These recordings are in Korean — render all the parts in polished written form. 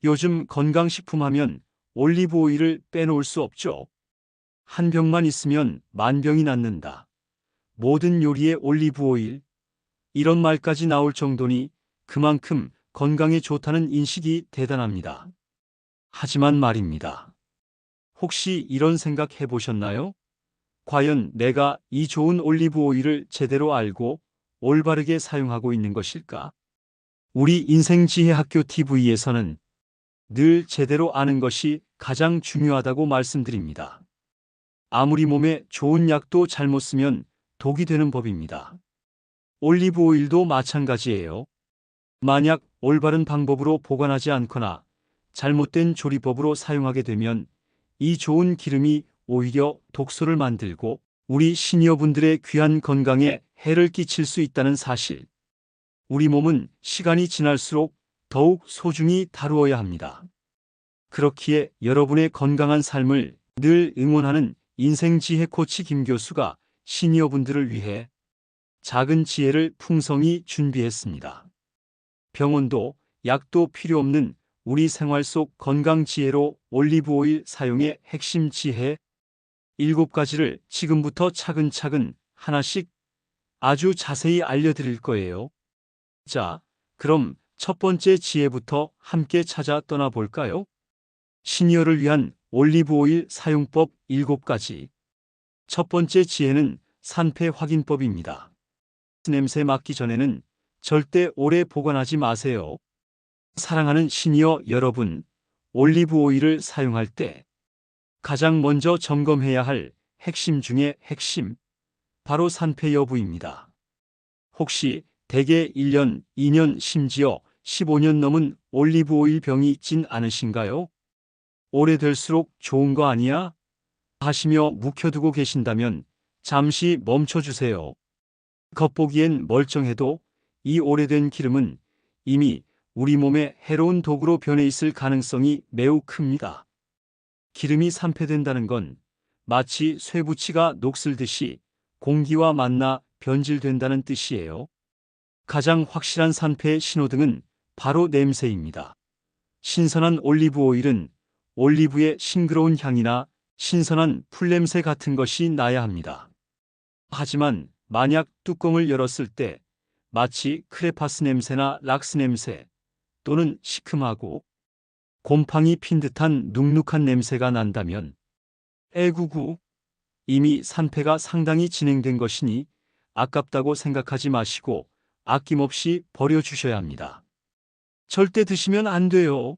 요즘 건강식품 하면 올리브 오일을 빼놓을 수 없죠. 한 병만 있으면 만병이 낫는다. 모든 요리에 올리브 오일. 이런 말까지 나올 정도니 그만큼 건강에 좋다는 인식이 대단합니다. 하지만 말입니다. 혹시 이런 생각 해보셨나요? 과연 내가 이 좋은 올리브 오일을 제대로 알고 올바르게 사용하고 있는 것일까? 우리 인생지혜학교 TV에서는 늘 제대로 아는 것이 가장 중요하다고 말씀드립니다. 아무리 몸에 좋은 약도 잘못 쓰면 독이 되는 법입니다. 올리브 오일도 마찬가지예요. 만약 올바른 방법으로 보관하지 않거나 잘못된 조리법으로 사용하게 되면 이 좋은 기름이 오히려 독소를 만들고 우리 시니어분들의 귀한 건강에 해를 끼칠 수 있다는 사실. 우리 몸은 시간이 지날수록 더욱 소중히 다루어야 합니다. 그렇기에 여러분의 건강한 삶을 늘 응원하는 인생지혜 코치 김 교수가 시니어분들을 위해 작은 지혜를 풍성히 준비했습니다. 병원도 약도 필요 없는 우리 생활 속 건강 지혜로 올리브 오일 사용의 핵심 지혜 7가지를 지금부터 차근차근 하나씩 아주 자세히 알려드릴 거예요. 자, 그럼 첫 번째 지혜부터 함께 찾아 떠나볼까요? 시니어를 위한 올리브 오일 사용법 7가지. 첫 번째 지혜는 산패 확인법입니다. 냄새 맡기 전에는 절대 오래 보관하지 마세요. 사랑하는 시니어 여러분, 올리브 오일을 사용할 때 가장 먼저 점검해야 할 핵심 중에 핵심, 바로 산패 여부입니다. 혹시 대개 1년, 2년, 심지어 15년 넘은 올리브 오일 병이 있진 않으신가요? 오래될수록 좋은 거 아니야? 하시며 묵혀두고 계신다면 잠시 멈춰주세요. 겉보기엔 멀쩡해도 이 오래된 기름은 이미 우리 몸에 해로운 독으로 변해 있을 가능성이 매우 큽니다. 기름이 산패된다는 건 마치 쇠붙이가 녹슬듯이 공기와 만나 변질된다는 뜻이에요. 가장 확실한 산패 신호등은 바로 냄새입니다. 신선한 올리브 오일은 올리브의 싱그러운 향이나 신선한 풀냄새 같은 것이 나야 합니다. 하지만 만약 뚜껑을 열었을 때 마치 크레파스 냄새나 락스 냄새 또는 시큼하고 곰팡이 핀 듯한 눅눅한 냄새가 난다면 에구구, 이미 산패가 상당히 진행된 것이니 아깝다고 생각하지 마시고 아낌없이 버려주셔야 합니다. 절대 드시면 안 돼요.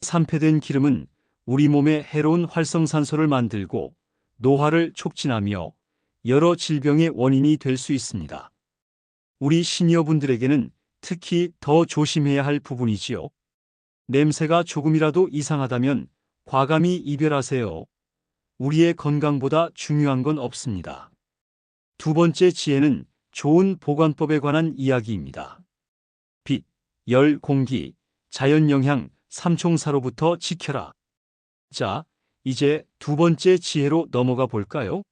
산패된 기름은 우리 몸에 해로운 활성산소를 만들고 노화를 촉진하며 여러 질병의 원인이 될 수 있습니다. 우리 시니어분들에게는 특히 더 조심해야 할 부분이지요. 냄새가 조금이라도 이상하다면 과감히 이별하세요. 우리의 건강보다 중요한 건 없습니다. 두 번째 지혜는 좋은 보관법에 관한 이야기입니다. 빛, 열, 공기, 자연 영향, 삼총사로부터 지켜라. 자, 이제 두 번째 지혜로 넘어가 볼까요?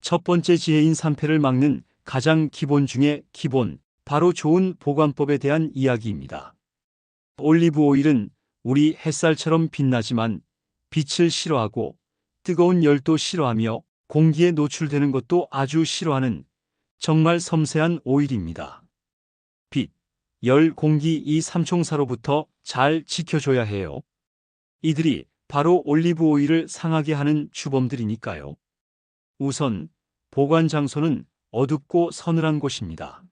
첫 번째 지혜인 산패를 막는 가장 기본 중에 기본, 바로 좋은 보관법에 대한 이야기입니다. 올리브 오일은 우리 햇살처럼 빛나지만 빛을 싫어하고 뜨거운 열도 싫어하며 공기에 노출되는 것도 아주 싫어하는 정말 섬세한 오일입니다. 빛, 열, 공기 이 삼총사로부터 잘 지켜줘야 해요. 이들이 바로 올리브 오일을 상하게 하는 주범들이니까요. 우선 보관 장소는 어둡고 서늘한 곳입니다.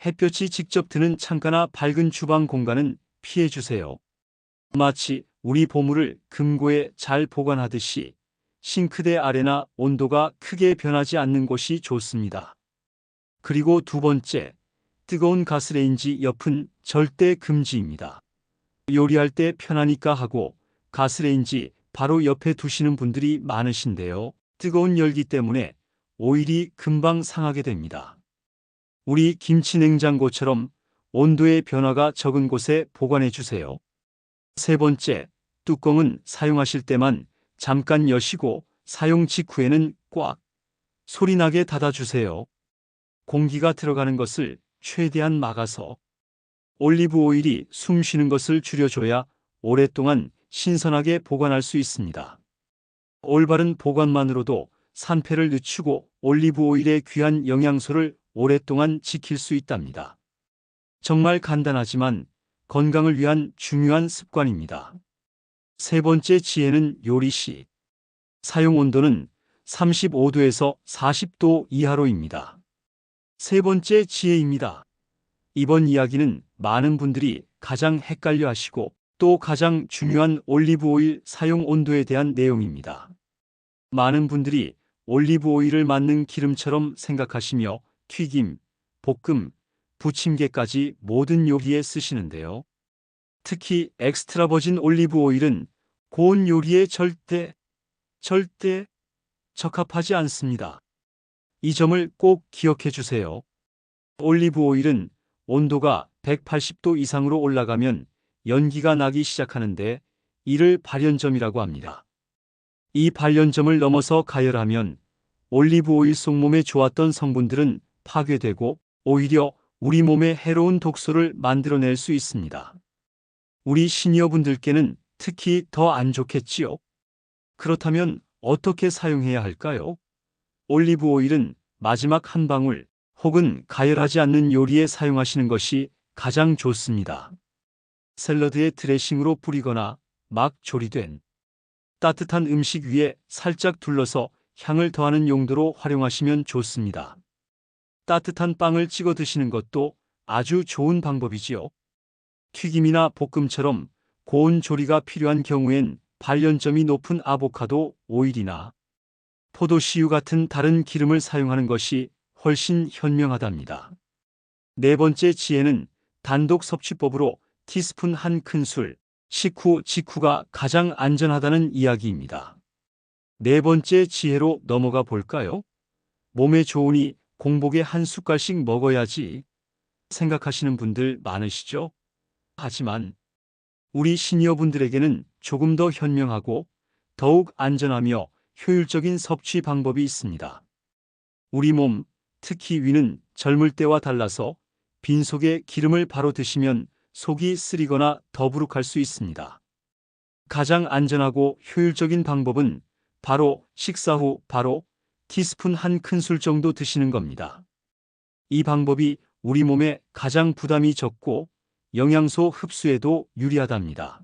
햇볕이 직접 드는 창가나 밝은 주방 공간은 피해주세요. 마치 우리 보물을 금고에 잘 보관하듯이 싱크대 아래나 온도가 크게 변하지 않는 곳이 좋습니다. 그리고 두 번째, 뜨거운 가스레인지 옆은 절대 금지입니다. 요리할 때 편하니까 하고 가스레인지 바로 옆에 두시는 분들이 많으신데요. 뜨거운 열기 때문에 오일이 금방 상하게 됩니다. 우리 김치 냉장고처럼 온도의 변화가 적은 곳에 보관해 주세요. 세 번째, 뚜껑은 사용하실 때만 잠깐 여시고 사용 직후에는 꽉 소리나게 닫아주세요. 공기가 들어가는 것을 최대한 막아서 올리브 오일이 숨 쉬는 것을 줄여줘야 오랫동안 신선하게 보관할 수 있습니다. 올바른 보관만으로도 산패를 늦추고 올리브 오일의 귀한 영양소를 오랫동안 지킬 수 있답니다. 정말 간단하지만 건강을 위한 중요한 습관입니다. 세 번째 지혜는 요리 시 사용 온도는 35도에서 40도 이하로입니다. 세 번째 지혜입니다. 이번 이야기는 많은 분들이 가장 헷갈려 하시고 또 가장 중요한 올리브 오일 사용 온도에 대한 내용입니다. 많은 분들이 올리브 오일을 맞는 기름처럼 생각하시며 튀김, 볶음, 부침개까지 모든 요리에 쓰시는데요. 특히 엑스트라 버진 올리브 오일은 고온 요리에 절대 적합하지 않습니다. 이 점을 꼭 기억해 주세요. 올리브 오일은 온도가 180도 이상으로 올라가면 연기가 나기 시작하는데 이를 발연점이라고 합니다. 이 발연점을 넘어서 가열하면 올리브 오일 속 몸에 좋았던 성분들은 파괴되고 오히려 우리 몸에 해로운 독소를 만들어낼 수 있습니다. 우리 시니어분들께는 특히 더 안 좋겠지요. 그렇다면 어떻게 사용해야 할까요? 올리브 오일은 마지막 한 방울 혹은 가열하지 않는 요리에 사용하시는 것이 가장 좋습니다. 샐러드에 드레싱으로 뿌리거나 막 조리된 따뜻한 음식 위에 살짝 둘러서 향을 더하는 용도로 활용하시면 좋습니다. 따뜻한 빵을 찍어 드시는 것도 아주 좋은 방법이지요. 튀김이나 볶음처럼 고온 조리가 필요한 경우엔 발연점이 높은 아보카도 오일이나 포도씨유 같은 다른 기름을 사용하는 것이 훨씬 현명하답니다. 네 번째 지혜는 단독 섭취법으로 티스푼 한 큰술, 식후 직후가 가장 안전하다는 이야기입니다. 네 번째 지혜로 넘어가 볼까요? 몸에 좋으니 공복에 한 숟갈씩 먹어야지 생각하시는 분들 많으시죠? 하지만 우리 시니어분들에게는 조금 더 현명하고 더욱 안전하며 효율적인 섭취 방법이 있습니다. 우리 몸, 특히 위는 젊을 때와 달라서 빈속에 기름을 바로 드시면 속이 쓰리거나 더부룩할 수 있습니다. 가장 안전하고 효율적인 방법은 바로 식사 후 바로 티스푼 한 큰술 정도 드시는 겁니다. 이 방법이 우리 몸에 가장 부담이 적고 영양소 흡수에도 유리하답니다.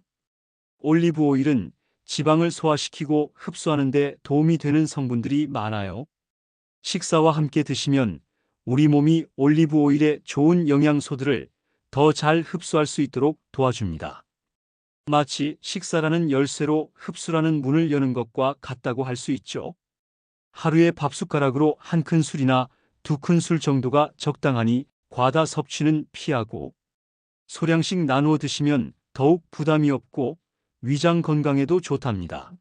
올리브 오일은 지방을 소화시키고 흡수하는 데 도움이 되는 성분들이 많아요. 식사와 함께 드시면 우리 몸이 올리브 오일의 좋은 영양소들을 더 잘 흡수할 수 있도록 도와줍니다. 마치 식사라는 열쇠로 흡수라는 문을 여는 것과 같다고 할 수 있죠. 하루에 밥숟가락으로 한 큰술이나 두 큰술 정도가 적당하니 과다 섭취는 피하고 소량씩 나누어 드시면 더욱 부담이 없고 위장 건강에도 좋답니다.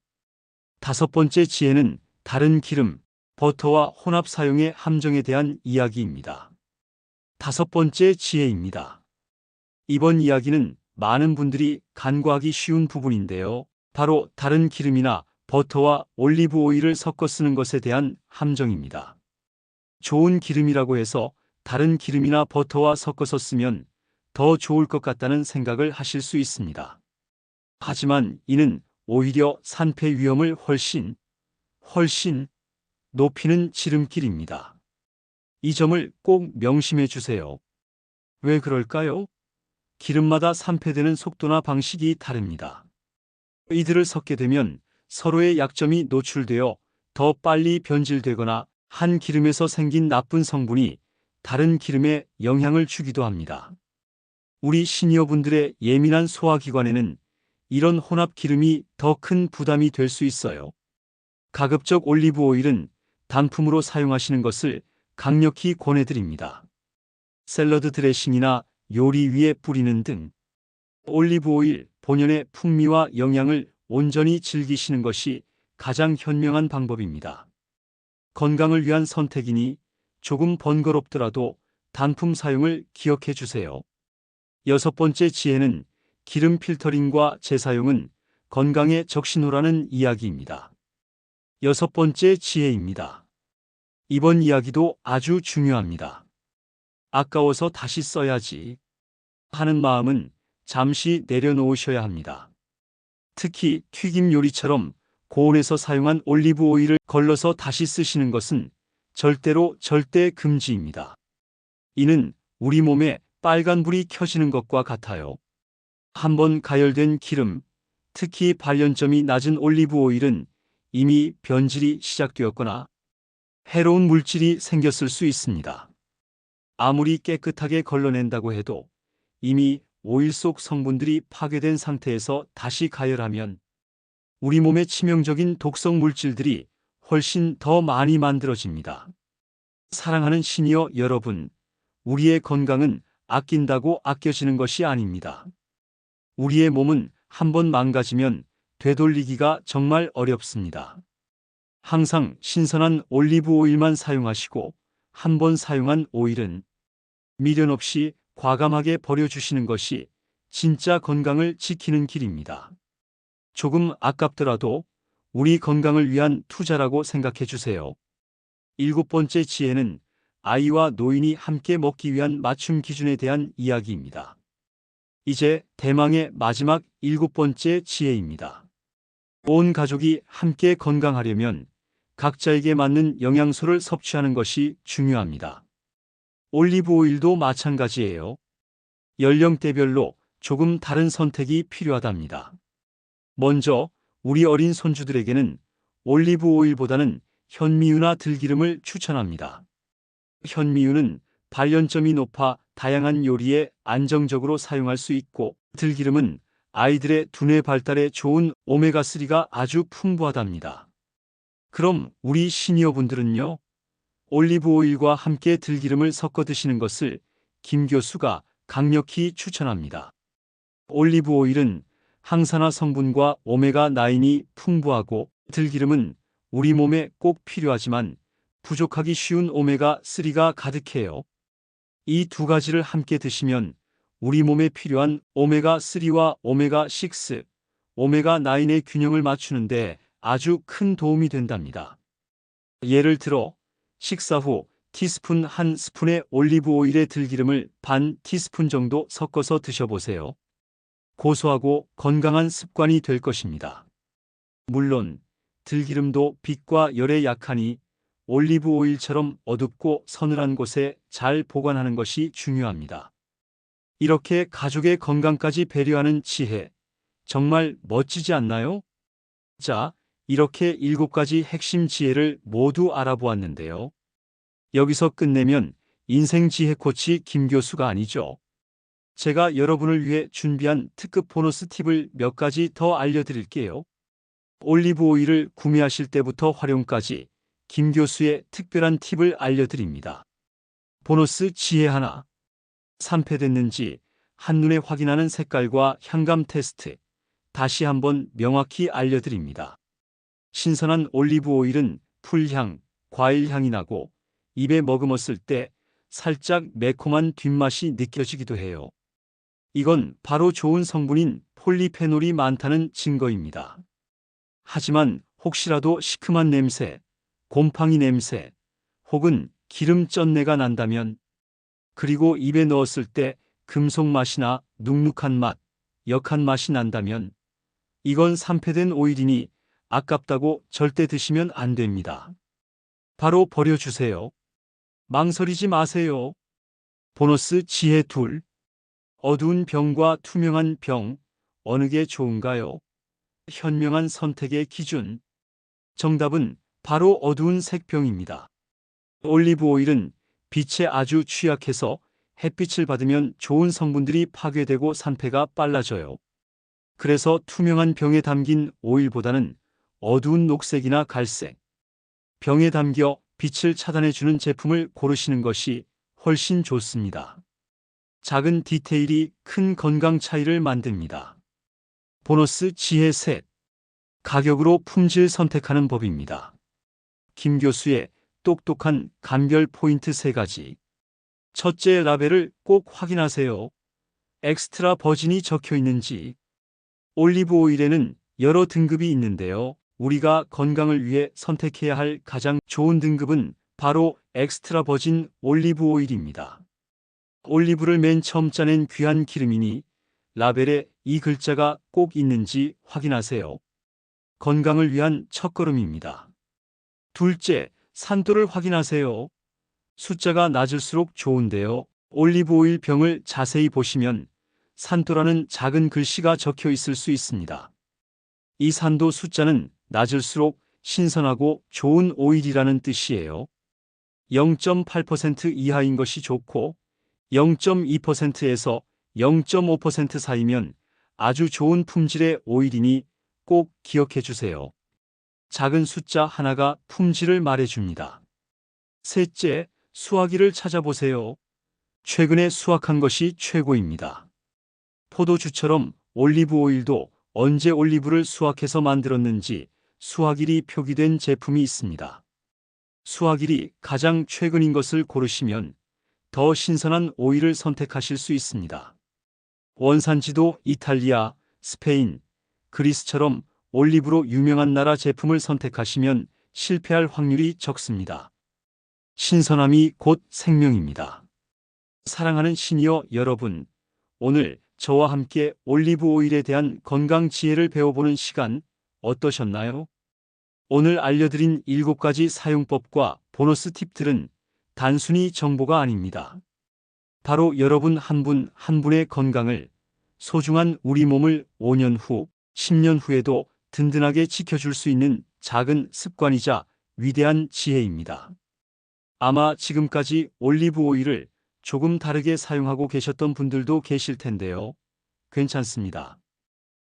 다섯 번째 지혜는 다른 기름, 버터와 혼합 사용의 함정에 대한 이야기입니다. 다섯 번째 지혜입니다. 이번 이야기는 많은 분들이 간과하기 쉬운 부분인데요. 바로 다른 기름이나 버터와 올리브 오일을 섞어 쓰는 것에 대한 함정입니다. 좋은 기름이라고 해서 다른 기름이나 버터와 섞어서 쓰면 더 좋을 것 같다는 생각을 하실 수 있습니다. 하지만 이는 오히려 산패 위험을 훨씬 높이는 지름길입니다. 이 점을 꼭 명심해 주세요. 왜 그럴까요? 기름마다 산패되는 속도나 방식이 다릅니다. 이들을 섞게 되면 서로의 약점이 노출되어 더 빨리 변질되거나 한 기름에서 생긴 나쁜 성분이 다른 기름에 영향을 주기도 합니다. 우리 시니어분들의 예민한 소화기관에는 이런 혼합 기름이 더 큰 부담이 될 수 있어요. 가급적 올리브 오일은 단품으로 사용하시는 것을 강력히 권해드립니다. 샐러드 드레싱이나 요리 위에 뿌리는 등 올리브 오일 본연의 풍미와 영양을 온전히 즐기시는 것이 가장 현명한 방법입니다. 건강을 위한 선택이니 조금 번거롭더라도 단품 사용을 기억해 주세요. 여섯 번째 지혜는 기름 필터링과 재사용은 건강에 적신호라는 이야기입니다. 여섯 번째 지혜입니다. 이번 이야기도 아주 중요합니다. 아까워서 다시 써야지 하는 마음은 잠시 내려놓으셔야 합니다. 특히 튀김 요리처럼 고온에서 사용한 올리브 오일을 걸러서 다시 쓰시는 것은 절대 금지입니다. 이는 우리 몸에 빨간불이 켜지는 것과 같아요. 한번 가열된 기름, 특히 발연점이 낮은 올리브 오일은 이미 변질이 시작되었거나 해로운 물질이 생겼을 수 있습니다. 아무리 깨끗하게 걸러낸다고 해도 이미 오일 속 성분들이 파괴된 상태에서 다시 가열하면 우리 몸에 치명적인 독성 물질들이 훨씬 더 많이 만들어집니다. 사랑하는 시니어 여러분, 우리의 건강은 아낀다고 아껴지는 것이 아닙니다. 우리의 몸은 한번 망가지면 되돌리기가 정말 어렵습니다. 항상 신선한 올리브 오일만 사용하시고 한번 사용한 오일은 미련 없이 과감하게 버려주시는 것이 진짜 건강을 지키는 길입니다. 조금 아깝더라도 우리 건강을 위한 투자라고 생각해 주세요. 7번째 지혜는 아이와 노인이 함께 먹기 위한 맞춤 기준에 대한 이야기입니다. 이제 대망의 마지막 7번째 지혜입니다. 온 가족이 함께 건강하려면 각자에게 맞는 영양소를 섭취하는 것이 중요합니다. 올리브 오일도 마찬가지예요. 연령대별로 조금 다른 선택이 필요하답니다. 먼저 우리 어린 손주들에게는 올리브 오일보다는 현미유나 들기름을 추천합니다. 현미유는 발연점이 높아 다양한 요리에 안정적으로 사용할 수 있고, 들기름은 아이들의 두뇌 발달에 좋은 오메가3가 아주 풍부하답니다. 그럼 우리 시니어분들은요? 올리브 오일과 함께 들기름을 섞어 드시는 것을 김 교수가 강력히 추천합니다. 올리브 오일은 항산화 성분과 오메가9이 풍부하고, 들기름은 우리 몸에 꼭 필요하지만 부족하기 쉬운 오메가3가 가득해요. 이 두 가지를 함께 드시면 우리 몸에 필요한 오메가3와 오메가6, 오메가9의 균형을 맞추는데 아주 큰 도움이 된답니다. 예를 들어 식사 후 티스푼 1스푼의 올리브 오일에 들기름을 반 티스푼 정도 섞어서 드셔보세요. 고소하고 건강한 습관이 될 것입니다. 물론 들기름도 빛과 열에 약하니 올리브 오일처럼 어둡고 서늘한 곳에 잘 보관하는 것이 중요합니다. 이렇게 가족의 건강까지 배려하는 지혜, 정말 멋지지 않나요? 자, 이렇게 7가지 핵심 지혜를 모두 알아보았는데요. 여기서 끝내면 인생 지혜 코치 김 교수가 아니죠. 제가 여러분을 위해 준비한 특급 보너스 팁을 몇 가지 더 알려드릴게요. 올리브 오일을 구매하실 때부터 활용까지 김 교수의 특별한 팁을 알려드립니다. 보너스 지혜 하나. 산패됐는지 한눈에 확인하는 색깔과 향감 테스트. 다시 한번 명확히 알려드립니다. 신선한 올리브 오일은 풀향, 과일향이 나고 입에 머금었을 때 살짝 매콤한 뒷맛이 느껴지기도 해요. 이건 바로 좋은 성분인 폴리페놀이 많다는 증거입니다. 하지만 혹시라도 시큼한 냄새, 곰팡이 냄새, 혹은 기름 쩐내가 난다면, 그리고 입에 넣었을 때 금속 맛이나 눅눅한 맛, 역한 맛이 난다면 이건 산패된 오일이니 아깝다고 절대 드시면 안 됩니다. 바로 버려주세요. 망설이지 마세요. 보너스 지혜 2. 어두운 병과 투명한 병, 어느 게 좋은가요? 현명한 선택의 기준. 정답은 바로 어두운 색병입니다. 올리브 오일은 빛에 아주 취약해서 햇빛을 받으면 좋은 성분들이 파괴되고 산패가 빨라져요. 그래서 투명한 병에 담긴 오일보다는 어두운 녹색이나 갈색, 병에 담겨 빛을 차단해주는 제품을 고르시는 것이 훨씬 좋습니다. 작은 디테일이 큰 건강 차이를 만듭니다. 보너스 지혜 셋. 가격으로 품질 선택하는 법입니다. 김 교수의 똑똑한 감별 포인트 3가지. 첫째, 라벨을 꼭 확인하세요. 엑스트라 버진이 적혀 있는지. 올리브 오일에는 여러 등급이 있는데요. 우리가 건강을 위해 선택해야 할 가장 좋은 등급은 바로 엑스트라 버진 올리브 오일입니다. 올리브를 맨 처음 짜낸 귀한 기름이니 라벨에 이 글자가 꼭 있는지 확인하세요. 건강을 위한 첫걸음입니다. 둘째, 산도를 확인하세요. 숫자가 낮을수록 좋은데요. 올리브 오일 병을 자세히 보시면 산도라는 작은 글씨가 적혀 있을 수 있습니다. 이 산도 숫자는 낮을수록 신선하고 좋은 오일이라는 뜻이에요. 0.8% 이하인 것이 좋고 0.2%에서 0.5% 사이면 아주 좋은 품질의 오일이니 꼭 기억해 주세요. 작은 숫자 하나가 품질을 말해줍니다. 셋째, 수확일을 찾아보세요. 최근에 수확한 것이 최고입니다. 포도주처럼 올리브 오일도 언제 올리브를 수확해서 만들었는지 수확일이 표기된 제품이 있습니다. 수확일이 가장 최근인 것을 고르시면 더 신선한 오일을 선택하실 수 있습니다. 원산지도 이탈리아, 스페인, 그리스처럼 올리브로 유명한 나라 제품을 선택하시면 실패할 확률이 적습니다. 신선함이 곧 생명입니다. 사랑하는 시니어 여러분, 오늘 저와 함께 올리브 오일에 대한 건강 지혜를 배워보는 시간 어떠셨나요? 오늘 알려드린 7가지 사용법과 보너스 팁들은 단순히 정보가 아닙니다. 바로 여러분 한 분 한 분의 건강을, 소중한 우리 몸을 5년 후, 10년 후에도 든든하게 지켜줄 수 있는 작은 습관이자 위대한 지혜입니다. 아마 지금까지 올리브 오일을 조금 다르게 사용하고 계셨던 분들도 계실 텐데요. 괜찮습니다.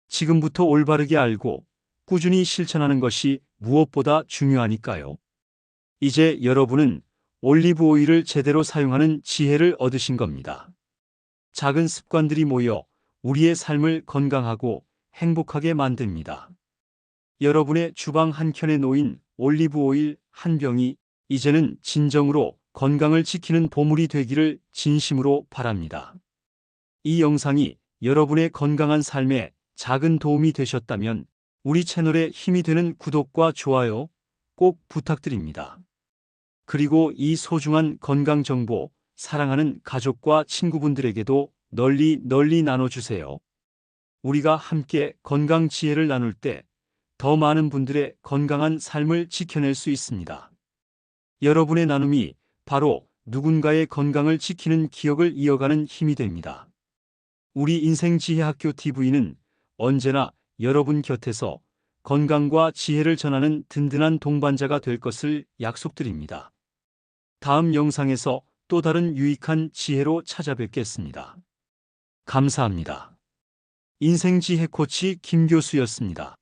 지금부터 올바르게 알고 꾸준히 실천하는 것이 무엇보다 중요하니까요. 이제 여러분은 올리브 오일을 제대로 사용하는 지혜를 얻으신 겁니다. 작은 습관들이 모여 우리의 삶을 건강하고 행복하게 만듭니다. 여러분의 주방 한켠에 놓인 올리브 오일 한 병이 이제는 진정으로 건강을 지키는 보물이 되기를 진심으로 바랍니다. 이 영상이 여러분의 건강한 삶에 작은 도움이 되셨다면 우리 채널에 힘이 되는 구독과 좋아요 꼭 부탁드립니다. 그리고 이 소중한 건강 정보 사랑하는 가족과 친구분들에게도 널리 나눠주세요. 우리가 함께 건강 지혜를 나눌 때 더 많은 분들의 건강한 삶을 지켜낼 수 있습니다. 여러분의 나눔이 바로 누군가의 건강을 지키는 기억을 이어가는 힘이 됩니다. 우리 인생지혜학교 TV는 언제나 여러분 곁에서 건강과 지혜를 전하는 든든한 동반자가 될 것을 약속드립니다. 다음 영상에서 또 다른 유익한 지혜로 찾아뵙겠습니다. 감사합니다. 인생지혜 코치 김 교수였습니다.